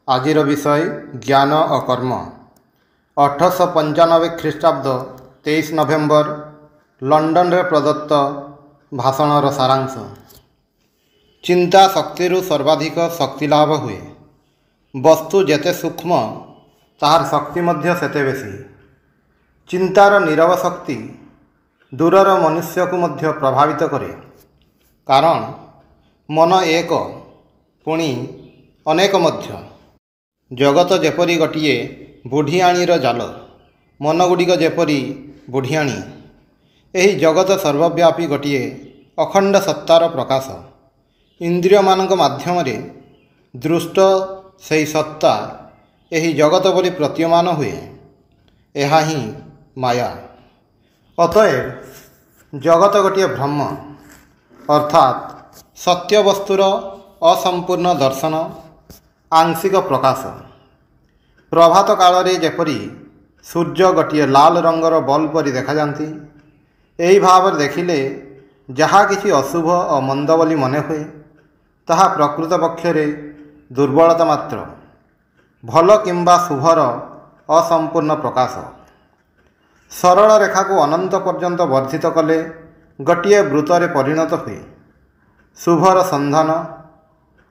आजिर विषय ज्ञान और कर्म। 1895 ख्रीष्टाब्द 23 नवेम्बर लंडन रे प्रदत्त भाषणर सारांश। चिंता शक्ति सर्वाधिक शक्ति लाभ हुए। वस्तु जेते सूक्ष्म ताहार शक्ति मध्य सेते बेसी। चिंतार नीरव शक्ति दूरर मनुष्य को मध्य प्रभावित करे, कारण मन एक पुणी अनेक मध्य। जगत जेपरी गोटिए बुढ़ियाणीर जाल, मनगुड़िक जेपरी बुढ़ियाणी। एही जगत सर्वव्यापी गोटिए अखंड सत्तार प्रकाश। इंद्रिय मानक माध्यम रे दृष्ट सेही सत्ता एही जगत परि प्रतीयमान हुए। एहा ही माया। अतएव जगत गोटिए भ्रम, अर्थात सत्य वस्तुर असंपूर्ण दर्शन, आंशिक प्रकाश। प्रभात काल रे जेपरी सूर्य गोटिए लाल रंगर बल्ब परि देखा जाती, एही भाव देखिले जहा किछि अशुभ और मंद बोली मने हुए, ताहा प्रकृत पक्षरे दुर्बलता मात्र, भल किंबा शुभर असंपूर्ण प्रकाश। सरल रेखा को अनंत पर्यंत वर्धित कले गोटिए वृत्तरे परिणत हुए। शुभर संधान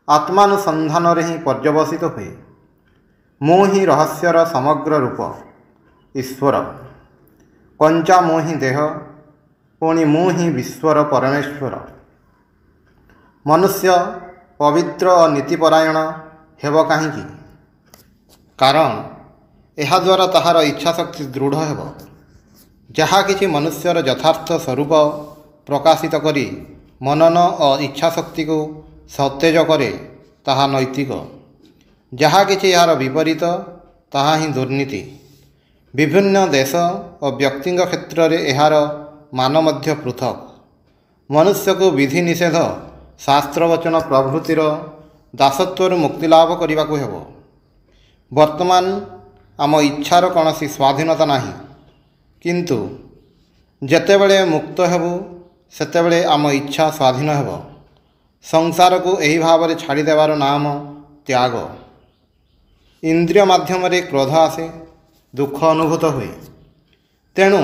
आत्मानुसंधान रे ही पर्यवसित हुए। मु ही रहस्यर समग्र रूप ईश्वर। कंचा मु ही देह, पुणी मु ही विश्वर परमेश्वर। मनुष्य पवित्र और नीतिपरायण हेब काहींकि? कारण एहा द्वारा ताहार इच्छा शक्ति दृढ़ हेब। जहा किछि मनुष्यर यथार्थ स्वरूप प्रकाशित करी मनन और इच्छा शक्ति को सतेज करे, ताहा नैतिक। जहा किछि यार विपरीत, ताहा ही दुर्नीति। विभिन्न देश और व्यक्तिंग क्षेत्र रे एहार मान मध्य पृथक। मनुष्य को विधि निषेध, शास्त्र वचन प्रभृतिर दासत्वर मुक्ति लाभ करने को हेब। वर्तमान आम इच्छार कौनसी स्वाधीनता नहीं, किंतु जेतेबेले मुक्त हेबु सेतेबेले आम इच्छा स्वाधीन हेब। संसार को एही भाव रे छाड़ी देवार नाम त्याग। इंद्रिय माध्यम रे क्रोध आसे, दुख अनुभूत हुए। तेणु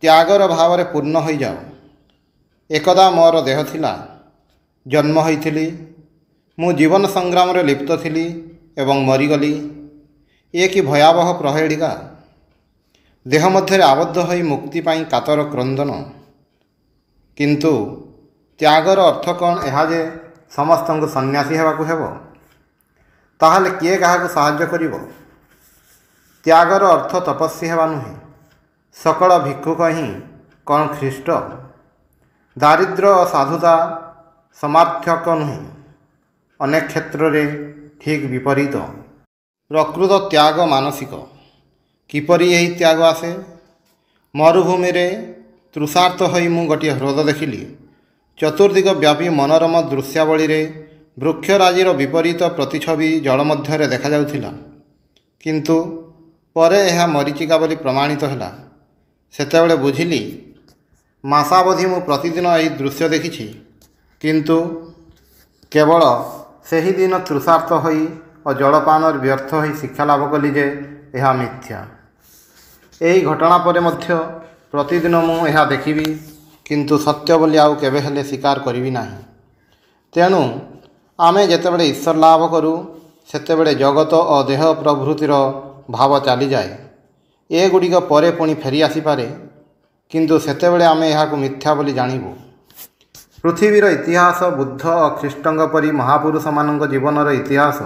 त्यागर भाव रे पूर्ण हो जाओ। एकदा मोर देह थिला, जन्म होइथिली, मु जीवन संग्राम रे लिप्त थिली एवं मरीगली। ये कि भयावह प्रहेलिका। देह मध्य आबद्ध होई मुक्ति पाई कातर क्रंदन। किंतु त्यागर अर्थ कौन एहा जे समस्त को सन्यासी हेबाकु हेब? ताहले किए काहाकु साहाय्य करिवो? त्यागर अर्थ तपस्वी हेबा नुहे। सकल भिक्षुक ही कौन ख्रीष्ट? दारिद्र और साधुता समार्थक नुहे। अनेक क्षेत्र रे ठीक विपरीत। प्रकृत त्याग मानसिक। किपरि यही त्याग आसे? मरुभूमि रे तृषार्त होई मु गोटिए ह्रद देखिली। चतुर्दिग व्यापी मनोरम दृश्यावली रे वृक्षराजीर विपरीत प्रतिछवि जल मध्य देखा जाउथिला। किंतु परे यह मरीचिका बोली प्रमाणित हैला। सेतेबेले बुझिली मासावधि मु प्रतिदिन एही दृश्य देखिछि, किंतु केवल सेही दिन तृषार्त होई और जलपान व्यर्थ होई शिक्षा लाभ कली जे यह मिथ्या। एही घटना परे मध्य प्रतिदिन मु यह देखिबी, किंतु सत्य बोली आउ केबे हेले स्वीकार करिबी नाही। तेणु आमे जेतेबेले ईश्वर लाभ करू, सेतेबेले जगत और देह प्रभृतिर भाव चली जाए। ए गुड़िक परे पुणी फेरी आसी पारे, किंतु सेतेबेले आमे एहाकु मिथ्या बोली जानिबु। पृथ्वीर इतिहास बुद्ध और ख्रीष्टंग परी महापुरुष मानक जीवनर इतिहास।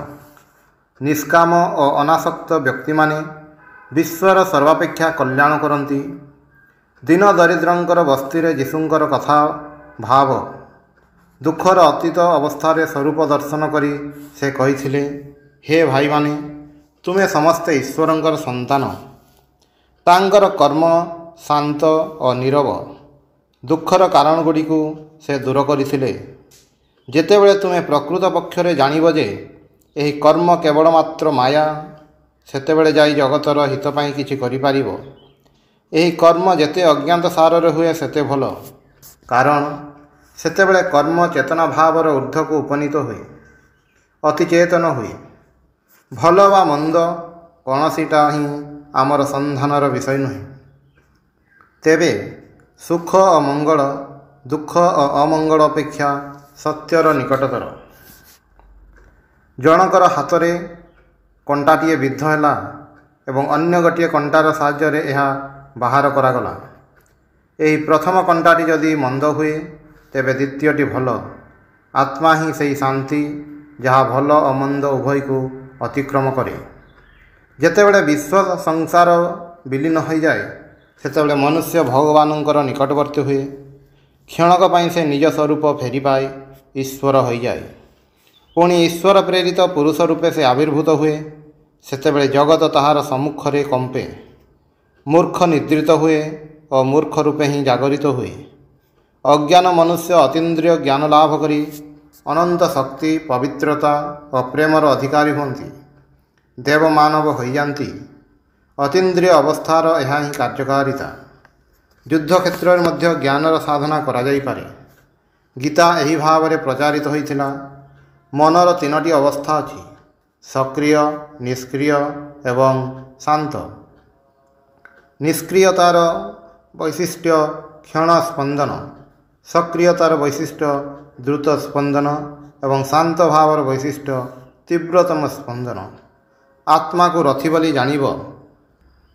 निष्काम और अनासक्त व्यक्ति माने विश्वर सर्वापेक्षा कल्याण करती। दीन दरिद्रंकर बस्ती जीशुंकर कथा भाव। दुखर अतीत अवस्था स्वरूप दर्शन करी से कहिथिले, हे भाई माने, तुमे समस्ते ईश्वरंकर संतान। तांकर कर्म शांत और नीरव। दुखर कारण गुड़ी को से दूर करथिले। जेतेबेले तुमे प्रकृत पक्षरे जानिब जे एही कर्म केवल मात्र माया, सेतेबेले जाई जगतर हित पाई किछि करि पारिबो। एही कर्म जेते अज्ञात सार हुए सेते भल, कारण सेतेबेले कर्म चेतना भावर ऊर्ध्व को उपनीत हुए, अतिचेतन हुए। ଭଲ ବା ମନ୍ଦ କୌଣସିଟା ହିଁ ଆମର ସନ୍ଧାନର ବିଷୟ ନୁହେଁ। ତେବେ ସୁଖ ଓ ମଙ୍ଗଳ ଦୁଃଖ ଓ ଅମଙ୍ଗଳ ଅପେକ୍ଷା ସତ୍ୟର ନିକଟତର। ଜଣଙ୍କର ହାତରେ କଣ୍ଟାଟିଏ ବିଦ୍ଧ ହେଲା ଏବଂ ଅନ୍ୟ ଗୋଟିଏ କଣ୍ଟାର ସାହାଯ୍ୟରେ ଏହା ବାହାର କରାଗଲା। ଏହି ପ୍ରଥମ କଣ୍ଟାଟି ଯଦି ମନ୍ଦ ହୁଏ ତେବେ ଦ୍ୱିତୀୟଟି ଭଲ। ଆତ୍ମା ହିଁ ସେହି ଶାନ୍ତି ଯାହା ଭଲ ଓ ମନ୍ଦ ଉଭୟକୁ ଅତିକ୍ରମ କରେ। ଯେତେବେଳେ ବିଶ୍ୱ ସଂସାର ବିଲୀନ ହୋଇଯାଏ ସେତେବେଳେ ମନୁଷ୍ୟ ଭଗବାନଙ୍କର ନିକଟବର୍ତ୍ତୀ ହୁଏ। କ୍ଷଣକ ପାଇଁ ସେ ନିଜ ସ୍ୱରୂପ ଫେରି ପାଏ, ଈଶ୍ୱର ହୋଇଯାଏ। ପୁଣି ଈଶ୍ୱର ପ୍ରେରିତ ପୁରୁଷ ରୂପେ ସେ ଆବିର୍ଭୂତ ହୁଏ। ସେତେବେଳେ ଜଗତ ତାହାର ସମ୍ମୁଖରେ କମ୍ପେ। ମୂର୍ଖ ନିଦ୍ରିତ ହୁଏ ଓ ମୂର୍ଖ ରୂପେ ହିଁ ଜାଗରିତ ହୁଏ। ଅଜ୍ଞାନ ମନୁଷ୍ୟ ଅତୀନ୍ଦ୍ରିୟ ଜ୍ଞାନ ଲାଭ କରି ଅନନ୍ତ ଶକ୍ତି, ପବିତ୍ରତା ଓ ପ୍ରେମର ଅଧିକାରୀ ହୁଅନ୍ତି। ଦେବମାନବ ହୋଇଯାନ୍ତି। ଅତୀନ୍ଦ୍ରିୟ ଅବସ୍ଥାର ଏହା ହିଁ କାର୍ଯ୍ୟକାରିତା। ଯୁଦ୍ଧ କ୍ଷେତ୍ରରେ ମଧ୍ୟ ଜ୍ଞାନର ସାଧନା କରାଯାଇପାରେ। ଗୀତା ଏହି ଭାବରେ ପ୍ରଚାରିତ ହୋଇଥିଲା। ମନର ତିନୋଟି ଅବସ୍ଥା ଅଛି, ସକ୍ରିୟ, ନିଷ୍କ୍ରିୟ ଏବଂ ଶାନ୍ତ। ନିଷ୍କ୍ରିୟତାର ବୈଶିଷ୍ଟ୍ୟ କ୍ଷଣ ସ୍ପନ୍ଦନ, ସକ୍ରିୟତାର ବୈଶିଷ୍ଟ୍ୟ ଦ୍ରୁତ ସ୍ପନ୍ଦନ ଏବଂ ଶାନ୍ତ ଭାବର ବୈଶିଷ୍ଟ୍ୟ ତୀବ୍ରତମ ସ୍ପନ୍ଦନ। ଆତ୍ମାକୁ ରଥି ବୋଲି ଜାଣିବ।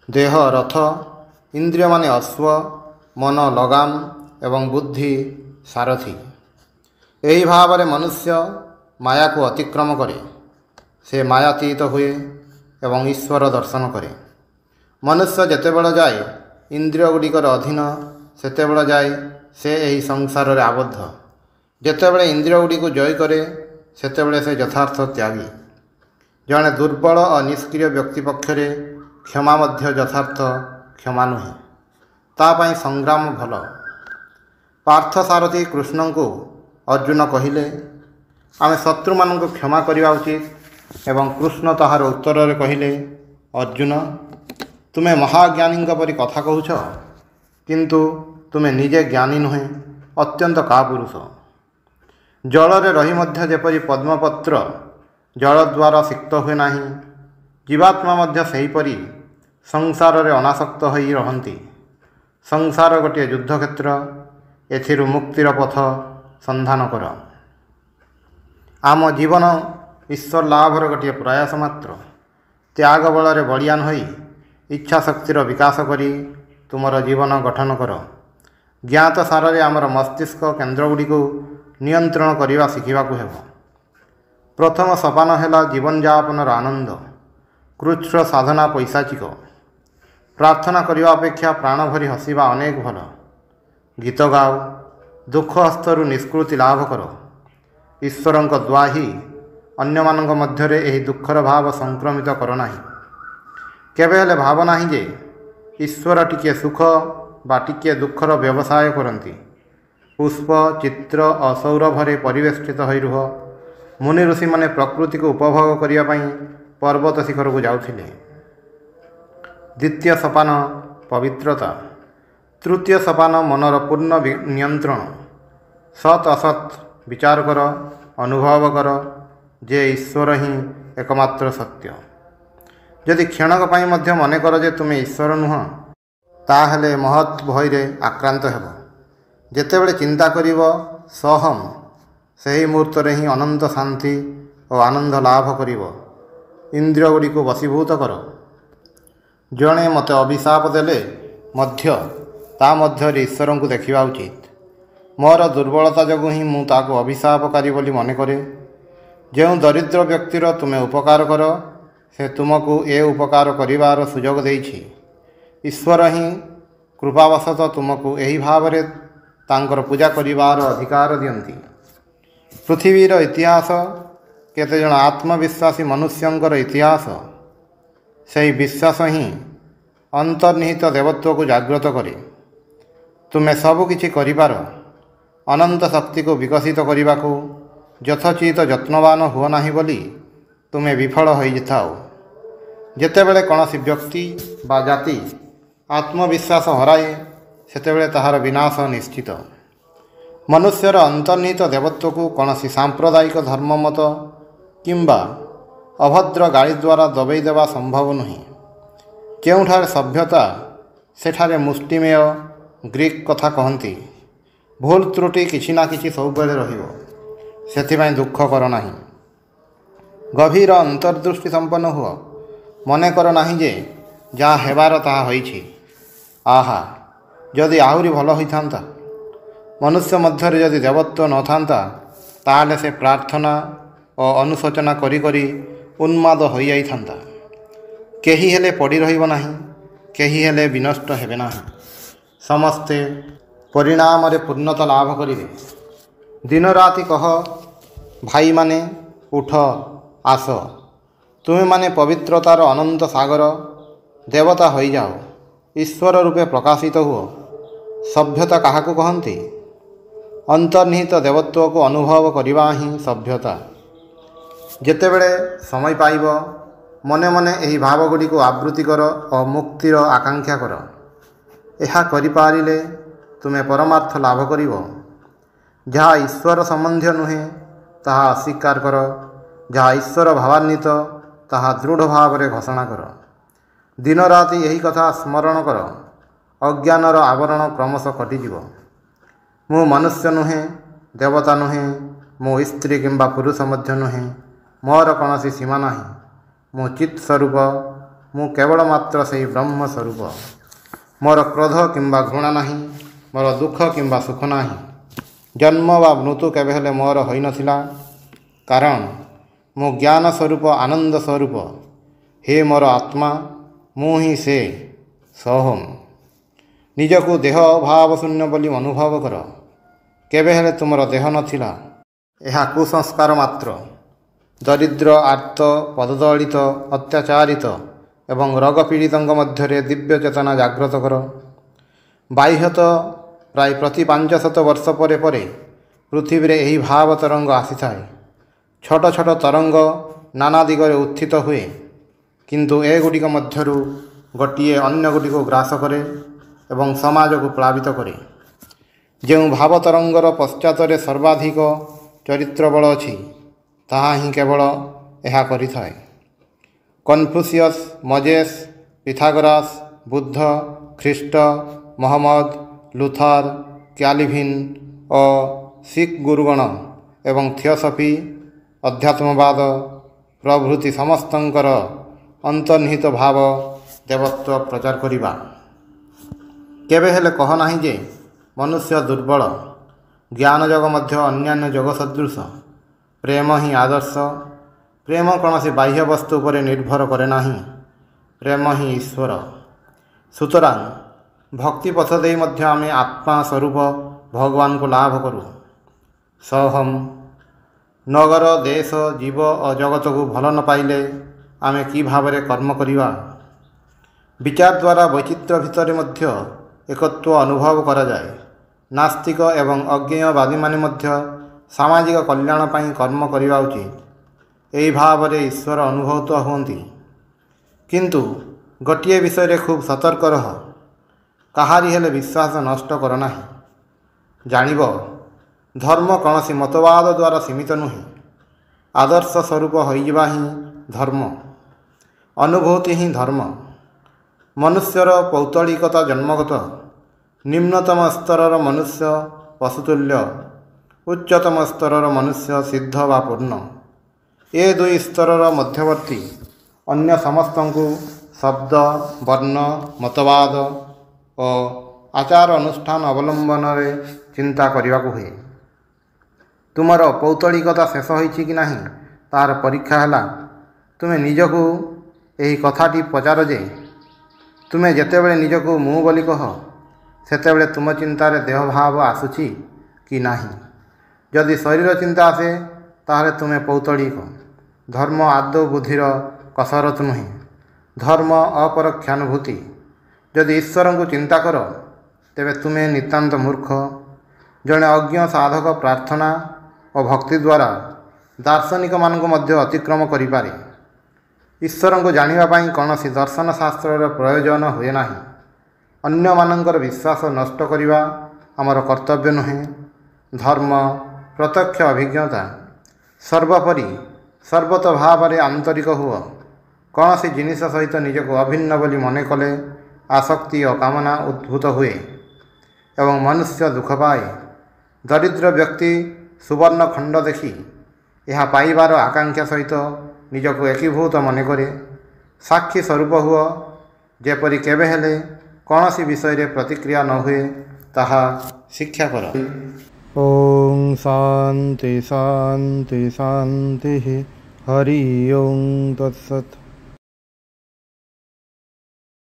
ଦେହ ରଥ, ଇନ୍ଦ୍ରିୟମାନେ ଅଶ୍ଵ, ମନ ଲଗାମ ଏବଂ ବୁଦ୍ଧି ସାରଥୀ। ଏହି ଭାବରେ ମନୁଷ୍ୟ ମାୟାକୁ ଅତିକ୍ରମ କରେ। ସେ ମାୟାତୀତ ହୁଏ ଏବଂ ଈଶ୍ୱର ଦର୍ଶନ କରେ। ମନୁଷ୍ୟ ଯେତେବେଳେ ଯାଏ ଇନ୍ଦ୍ରିୟ ଗୁଡ଼ିକର ଅଧୀନ, ସେତେବେଳେ ଯାଏ ସେ ଏହି ସଂସାରରେ ଆବଦ୍ଧ। ଯେତେବେଳେ ଇନ୍ଦ୍ରିୟ ଗୁଡ଼ିକୁ ଜୟ କରେ ସେତେବେଳେ ସେ ଯଥାର୍ଥ ତ୍ୟାଗୀ। ଜଣେ ଦୁର୍ବଳ ଓ ନିଷ୍କ୍ରିୟ ବ୍ୟକ୍ତି ପକ୍ଷରେ କ୍ଷମା ମଧ୍ୟ ଯଥାର୍ଥ କ୍ଷମା ନୁହେଁ। ତା ପାଇଁ ସଂଗ୍ରାମ ଭଲ। ପାର୍ଥସାରଥୀ କୃଷ୍ଣଙ୍କୁ ଅର୍ଜୁନ କହିଲେ, ଆମେ ଶତ୍ରୁମାନଙ୍କୁ କ୍ଷମା କରିବା ଉଚିତ ଏବଂ କୃଷ୍ଣ ତାହାର ଉତ୍ତରରେ କହିଲେ, ଅର୍ଜୁନ, ତୁମେ ମହାଜ୍ଞାନୀଙ୍କ ପରି କଥା କହୁଛ, କିନ୍ତୁ ତୁମେ ନିଜେ ଜ୍ଞାନୀ ନୁହେଁ, ଅତ୍ୟନ୍ତ କାପୁରୁଷ। ଜଳରେ ରହି ମଧ୍ୟ ଯେପରି ପଦ୍ମପତ୍ର ଜଳ ଦ୍ୱାରା ସିକ୍ତ ହୁଏ ନାହିଁ, ଜୀବାତ୍ମା ମଧ୍ୟ ସେହିପରି ସଂସାରରେ ଅନାସକ୍ତ ହୋଇ ରହନ୍ତି। ସଂସାର ଗୋଟିଏ ଯୁଦ୍ଧକ୍ଷେତ୍ର। ଏଥିରୁ ମୁକ୍ତିର ପଥ ସନ୍ଧାନ କର। ଆମ ଜୀବନ ଈଶ୍ୱର ଲାଭର ଗୋଟିଏ ପ୍ରୟାସ ମାତ୍ର। ତ୍ୟାଗ ବଳରେ ବଳିୟାନ ହୋଇ ଇଚ୍ଛା ଶକ୍ତିର ବିକାଶ କରି ତୁମର ଜୀବନ ଗଠନ କର। ଜ୍ଞାତ ସାରରେ ଆମର ମସ୍ତିଷ୍କ କେନ୍ଦ୍ରଗୁଡ଼ିକୁ ନିୟନ୍ତ୍ରଣ କରିବା ଶିଖିବାକୁ ହେବ। ପ୍ରଥମ ସୋପାନ ହେଲା ଜୀବନଯାପନର ଆନନ୍ଦ। କୃଚ୍ଛ୍ର ସାଧନା ପୈଶାଚିକ। ପ୍ରାର୍ଥନା କରିବା ଅପେକ୍ଷା ପ୍ରାଣ ଭରି ହସିବା ଅନେକ ଭଲ। ଗୀତ ଗାଅ, ଦୁଃଖ ହସ୍ତରୁ ନିଷ୍କୃତି ଲାଭ କର। ଈଶ୍ୱରଙ୍କ ଦ୍ୱାହି ଅନ୍ୟମାନଙ୍କ ମଧ୍ୟରେ ଏହି ଦୁଃଖର ଭାବ ସଂକ୍ରମିତ କର ନାହିଁ। କେବେ ହେଲେ ଭାବ ନାହିଁ ଯେ ଈଶ୍ୱର ଟିକିଏ ସୁଖ ବା ଟିକିଏ ଦୁଃଖର ବ୍ୟବସାୟ କରନ୍ତି। ପୁଷ୍ପ, ଚିତ୍ର ଓ ସୌରଭରେ ପରିବେଷ୍ଟିତ ହୋଇ ରୁହ। ମୁନି ଋଷିମାନେ ପ୍ରକୃତିକୁ ଉପଭୋଗ କରିବା ପାଇଁ ପର୍ବତ ଶିଖରକୁ ଯାଉଥିଲେ। ଦ୍ୱିତୀୟ ସୋପାନ ପବିତ୍ରତା। ତୃତୀୟ ସୋପାନ ମନର ପୂର୍ଣ୍ଣ ନିୟନ୍ତ୍ରଣ। ସତ୍ ଅସତ୍ ବିଚାର କର, ଅନୁଭବ କର ଯେ ଈଶ୍ୱର ହିଁ ଏକମାତ୍ର ସତ୍ୟ। ଯଦି କ୍ଷଣକ ପାଇଁ ମଧ୍ୟ ମନେ କର ଯେ ତୁମେ ଈଶ୍ୱର ନୁହଁ, ତାହେଲେ ମହତ୍ ଭୟରେ ଆକ୍ରାନ୍ତ ହେବ। ଯେତେବେଳେ ଚିନ୍ତା କରିବ ସୋହମ୍, ସେହି ମୁହୂର୍ତ୍ତରେ ହିଁ ଅନନ୍ତ ଶାନ୍ତି ଓ ଆନନ୍ଦ ଲାଭ କରିବ। ଇନ୍ଦ୍ରିୟ ଗୁଡ଼ିକୁ ବଶୀଭୂତ କର। ଜଣେ ମୋତେ ଅଭିଶାପ ଦେଲେ ମଧ୍ୟ ତା ମଧ୍ୟରେ ଈଶ୍ୱରଙ୍କୁ ଦେଖିବା ଉଚିତ। ମୋର ଦୁର୍ବଳତା ଯୋଗୁଁ ହିଁ ମୁଁ ତାକୁ ଅଭିଶାପକାରୀ ବୋଲି ମନେ କରେ। ଯେଉଁ ଦରିଦ୍ର ବ୍ୟକ୍ତିର ତୁମେ ଉପକାର କର, ସେ ତୁମକୁ ଏ ଉପକାର କରିବାର ସୁଯୋଗ ଦେଇଛି। ଈଶ୍ୱର ହିଁ କୃପାବଶତଃ ତୁମକୁ ଏହି ଭାବରେ ତାଙ୍କର ପୂଜା କରିବାର ଅଧିକାର ଦିଅନ୍ତି। ପୃଥିବୀର ଇତିହାସ କେତେଜଣ ଆତ୍ମବିଶ୍ୱାସୀ ମନୁଷ୍ୟଙ୍କର ଇତିହାସ। ସେହି ବିଶ୍ୱାସ ହିଁ ଅନ୍ତର୍ନିହିତ ଦେବତ୍ୱକୁ ଜାଗ୍ରତ କରେ। ତୁମେ ସବୁକିଛି କରିପାର। ଅନନ୍ତ ଶକ୍ତିକୁ ବିକଶିତ କରିବାକୁ ଯଥୋଚିତ ଯତ୍ନବାନ ହୁଅ ନାହିଁ ବୋଲି ତୁମେ ବିଫଳ ହୋଇଥାଅ। ଯେତେବେଳେ କୌଣସି ବ୍ୟକ୍ତି ବା ଜାତି ଆତ୍ମବିଶ୍ୱାସ ହରାଏ, ସେତେବେଳେ ତାହାର ବିନାଶ ନିଶ୍ଚିତ। ମନୁଷ୍ୟର ଅନ୍ତର୍ନିହିତ ଦେବତ୍ୱକୁ କୌଣସି ସାମ୍ପ୍ରଦାୟିକ ଧର୍ମମତ କିମ୍ବା ଅଭଦ୍ର ଗାଳି ଦ୍ୱାରା ଦବେଇ ଦେବା ସମ୍ଭବ ନୁହେଁ। କେଉଁଠାରେ ସଭ୍ୟତା ସେଠାରେ ମୁଷ୍ଟିମେୟ ଗ୍ରୀକ୍ କଥା କହନ୍ତି। ଭୁଲ ତ୍ରୁଟି କିଛି ନା କିଛି ସବୁବେଳେ ରହିବ, ସେଥିପାଇଁ ଦୁଃଖ କର ନାହିଁ। ଗଭୀର ଅନ୍ତର୍ଦୃଷ୍ଟି ସମ୍ପନ୍ନ ହୁଅ। ମନେ କର ନାହିଁ ଯେ ଯାହା ହେବାର ତାହା ହୋଇଛି। ଆହା, ଯଦି ଆହୁରି ଭଲ ହୋଇଥାନ୍ତା। ମନୁଷ୍ୟ ମଧ୍ୟରେ ଯଦି ଦେବତ୍ୱ ନଥାନ୍ତା ତାହେଲେ ସେ ପ୍ରାର୍ଥନା ଓ ଅନୁଶୋଚନା କରି କରି ଉନ୍ମାଦ ହୋଇଯାଇଥାନ୍ତା। କେହି ହେଲେ ପଡ଼ି ରହିବ ନାହିଁ, କେହି ହେଲେ ବିନଷ୍ଟ ହେବେ ନାହିଁ। ସମସ୍ତେ ପରିଣାମରେ ପୂର୍ଣ୍ଣତା ଲାଭ କରିବେ। ଦିନ ରାତି କହ, ଭାଇମାନେ ଉଠ, ଆସ, ତୁମେମାନେ ପବିତ୍ରତାର ଅନନ୍ତ ସାଗର, ଦେବତା ହୋଇଯାଅ, ଈଶ୍ୱର ରୂପେ ପ୍ରକାଶିତ ହୁଅ। ସଭ୍ୟତା କାହାକୁ କହନ୍ତି? ଅନ୍ତର୍ନିହିତ ଦେବତ୍ୱକୁ ଅନୁଭବ କରିବା ହିଁ ସଭ୍ୟତା। ଯେତେବେଳେ ସମୟ ପାଇବ ମନେ ମନେ ଏହି ଭାବଗୁଡ଼ିକୁ ଆବୃତ୍ତି କର ଓ ମୁକ୍ତିର ଆକାଂକ୍ଷା କର। ଏହା କରିପାରିଲେ ତୁମେ ପରମାର୍ଥ ଲାଭ କରିବ। ଯାହା ଈଶ୍ୱର ସମ୍ବନ୍ଧୀୟ ନୁହେଁ ତାହା ଅସ୍ୱୀକାର କର, ଯାହା ଈଶ୍ୱର ଭାବାନ୍ୱିତ ତାହା ଦୃଢ଼ ଭାବରେ ଘୋଷଣା କର। ଦିନ ରାତି ଏହି କଥା ସ୍ମରଣ କର, ଅଜ୍ଞାନର ଆବରଣ କ୍ରମଶଃ କଟିଯିବ। ମୁଁ ମନୁଷ୍ୟ ନୁହେଁ, ଦେବତା ନୁହେଁ, ମୁଁ ସ୍ତ୍ରୀ କିମ୍ବା ପୁରୁଷ ମଧ୍ୟ ନୁହେଁ, ମୋର କୌଣସି ସୀମା ନାହିଁ। ମୁଁ ଚିତ୍ ସ୍ୱରୂପ, ମୁଁ କେବଳ ମାତ୍ର ସେହି ବ୍ରହ୍ମ ସ୍ୱରୂପ। ମୋର କ୍ରୋଧ କିମ୍ବା ଘୃଣା ନାହିଁ, ମୋର ଦୁଃଖ କିମ୍ବା ସୁଖ ନାହିଁ। ଜନ୍ମ ବା ମୃତ୍ୟୁ କେବେ ହେଲେ ମୋର ହୋଇନଥିଲା, କାରଣ ମୁଁ ଜ୍ଞାନ ସ୍ୱରୂପ, ଆନନ୍ଦ ସ୍ୱରୂପ। ହେ ମୋର ଆତ୍ମା, ମୁଁ ହିଁ ସେ ସୋହମ୍। ନିଜକୁ ଦେହ ଭାବ ଶୂନ୍ୟ ବୋଲି ଅନୁଭବ କର। କେବେ ହେଲେ ତୁମର ଦେହ ନଥିଲା। ଏହା କୁସଂସ୍କାର ମାତ୍ର। ଦରିଦ୍ର, ଆର୍ତ୍ତ, ପଦଦଳିତ, ଅତ୍ୟାଚାରିତ ଏବଂ ରୋଗ ପୀଡ଼ିତଙ୍କ ମଧ୍ୟରେ ଦିବ୍ୟ ଚେତନା ଜାଗ୍ରତ କର। ବାହ୍ୟତଃ ପ୍ରାୟ ପ୍ରତି 500 ବର୍ଷ ପରେ ପରେ ପୃଥିବୀରେ ଏହି ଭାବ ତରଙ୍ଗ ଆସିଥାଏ। ଛୋଟ ଛୋଟ ତରଙ୍ଗ ନାନା ଦିଗରେ ଉତ୍ଥିତ ହୁଏ, କିନ୍ତୁ ଏଗୁଡ଼ିକ ମଧ୍ୟରୁ ଗୋଟିଏ ଅନ୍ୟଗୁଡ଼ିକୁ ଗ୍ରାସ କରେ ଏବଂ ସମାଜକୁ ପ୍ଳାବିତ କରେ। ଯେଉଁ ଭାବ ତରଙ୍ଗର ପଶ୍ଚାତରେ ସର୍ବାଧିକ ଚରିତ୍ର ବଳ ଅଛି ତାହା ହିଁ କେବଳ ଏହା କରିଥାଏ। କନଫ୍ୟୁସିୟସ୍, ମୋଜେସ୍, ପିଥାଗୋରାସ୍, ବୁଦ୍ଧ, ଖ୍ରୀଷ୍ଟ, ମହମ୍ମଦ, ଲୁଥର, କ୍ୟାଲଭିନ୍ ଓ ଶିଖ୍ ଗୁରୁଗଣ ଏବଂ ଥିଓସଫି, ଅଧ୍ୟାତ୍ମବାଦ ପ୍ରଭୃତି ସମସ୍ତଙ୍କର ଅନ୍ତର୍ନିହିତ ଭାବ ଦେବତ୍ୱ ପ୍ରଚାର କରିବା। କେବେ ହେଲେ କହ ନାହିଁ ଯେ ମନୁଷ୍ୟ ଦୁର୍ବଳ। ଜ୍ଞାନ ଯୋଗ ମଧ୍ୟ ଅନ୍ୟାନ୍ୟ ଯୋଗ ସଦୃଶ। ପ୍ରେମ ହିଁ ଆଦର୍ଶ। ପ୍ରେମ କୌଣସି ବାହ୍ୟ ବସ୍ତୁ ଉପରେ ନିର୍ଭର କରେ ନାହିଁ। ପ୍ରେମ ହିଁ ଈଶ୍ୱର। ସୁତରାଂ ଭକ୍ତି ପଥ ଦେଇ ମଧ୍ୟ ଆମେ ଆତ୍ମା ସ୍ୱରୂପ ଭଗବାନଙ୍କୁ ଲାଭ କରୁ। ସୋହମ୍। ନଗର, ଦେଶ, ଜୀବ ଓ ଜଗତକୁ ଭଲ ନ ପାଇଲେ ଆମେ କି ଭାବରେ କର୍ମ କରିବା? ବିଚାର ଦ୍ୱାରା ବୈଚିତ୍ର୍ୟ ଭିତରେ ମଧ୍ୟ ଏକତ୍ୱ ଅନୁଭବ କରାଯାଏ। ନାସ୍ତିକ ଏବଂ ଅଜ୍ଞେୟବାଦୀମାନେ ମଧ୍ୟ ସାମାଜିକ କଲ୍ୟାଣ ପାଇଁ କର୍ମ କରିବା ଉଚିତ। ଏହି ଭାବରେ ଈଶ୍ୱର ଅନୁଭୂତ ହୁଅନ୍ତି। କିନ୍ତୁ ଗୋଟିଏ ବିଷୟରେ ଖୁବ୍ ସତର୍କ ରହ, କାହାରି ହେଲେ ବିଶ୍ୱାସ ନଷ୍ଟ କର ନାହିଁ। ଜାଣିବ, ଧର୍ମ କୌଣସି ମତବାଦ ଦ୍ୱାରା ସୀମିତ ନୁହେଁ। ଆଦର୍ଶ ସ୍ୱରୂପ ହୋଇଯିବା ହିଁ ଧର୍ମ। ଅନୁଭୂତି ହିଁ ଧର୍ମ। ମନୁଷ୍ୟର ପୌତଳିକତା ଜନ୍ମଗତ। ନିମ୍ନତମ ସ୍ତରର ମନୁଷ୍ୟ ପଶୁତୁଲ୍ୟ, ଉଚ୍ଚତମ ସ୍ତରର ମନୁଷ୍ୟ ସିଦ୍ଧ ବା ପୂର୍ଣ୍ଣ। ଏ ଦୁଇ ସ୍ତରର ମଧ୍ୟବର୍ତ୍ତୀ ଅନ୍ୟ ସମସ୍ତଙ୍କୁ ଶବ୍ଦ, ବର୍ଣ୍ଣ, ମତବାଦ ଓ ଆଚାର ଅନୁଷ୍ଠାନ ଅବଲମ୍ବନରେ ଚିନ୍ତା କରିବାକୁ ହୁଏ। ତୁମର ପୌତଳିକତା ଶେଷ ହୋଇଛି କି ନାହିଁ ତାହାର ପରୀକ୍ଷା ହେଲା, ତୁମେ ନିଜକୁ ଏହି କଥାଟି ପଚାର ଯେ ତୁମେ ଯେତେବେଳେ ନିଜକୁ ମୁଁ ବୋଲି କହ ସେତେବେଳେ ତୁମ ଚିନ୍ତାରେ ଦେହଭାବ ଆସୁଛି କି ନାହିଁ। ଯଦି ଶରୀର ଚିନ୍ତା ଆସେ ତାହେଲେ ତୁମେ ପୌତଳିକ। ଧର୍ମ ଆଦୌ ବୁଦ୍ଧିର କସରତ ନୁହେଁ, ଧର୍ମ ଅପରୋକ୍ଷାନୁଭୂତି। ଯଦି ଈଶ୍ୱରଙ୍କୁ ଚିନ୍ତା କର ତେବେ ତୁମେ ନିତାନ୍ତ ମୂର୍ଖ। ଜଣେ ଅଜ୍ଞ ସାଧକ ପ୍ରାର୍ଥନା ଓ ଭକ୍ତି ଦ୍ୱାରା ଦାର୍ଶନିକମାନଙ୍କୁ ମଧ୍ୟ ଅତିକ୍ରମ କରିପାରେ। ଈଶ୍ୱରଙ୍କୁ ଜାଣିବା ପାଇଁ କୌଣସି ଦର୍ଶନ ଶାସ୍ତ୍ରର ପ୍ରୟୋଜନ ହୁଏ ନାହିଁ। ଅନ୍ୟମାନଙ୍କର ବିଶ୍ୱାସ ନଷ୍ଟ କରିବା ଆମର କର୍ତ୍ତବ୍ୟ ନୁହେଁ। ଧର୍ମ, ପ୍ରତ୍ୟକ୍ଷ ଅଭିଜ୍ଞତା, ସର୍ବୋପରି ସର୍ବତ ଭାବରେ ଆନ୍ତରିକ ହୁଅ। କୌଣସି ଜିନିଷ ସହିତ ନିଜକୁ ଅଭିନ୍ନ ବୋଲି ମନେ କଲେ ଆସକ୍ତି ଓ କାମନା ଉଦ୍ଭୂତ ହୁଏ ଏବଂ ମନୁଷ୍ୟ ଦୁଃଖ ପାଏ। ଦରିଦ୍ର ବ୍ୟକ୍ତି ସୁବର୍ଣ୍ଣ ଖଣ୍ଡ ଦେଖି ଏହା ପାଇବାର ଆକାଂକ୍ଷା ସହିତ ନିଜକୁ ଏକୀଭୂତ ମନେକରେ। ସାକ୍ଷୀ ସ୍ୱରୂପ ହୁଅ, ଯେପରି କେବେ ହେଲେ କୌଣସି ବିଷୟରେ ପ୍ରତିକ୍ରିୟା ନ ହୁଏ ତାହା ଶିକ୍ଷା କର। ଓಂ ଶାନ୍ତି ଶାନ୍ତି ଶାନ୍ତି। ହରି ଓಂ ତତ୍ସତ୍।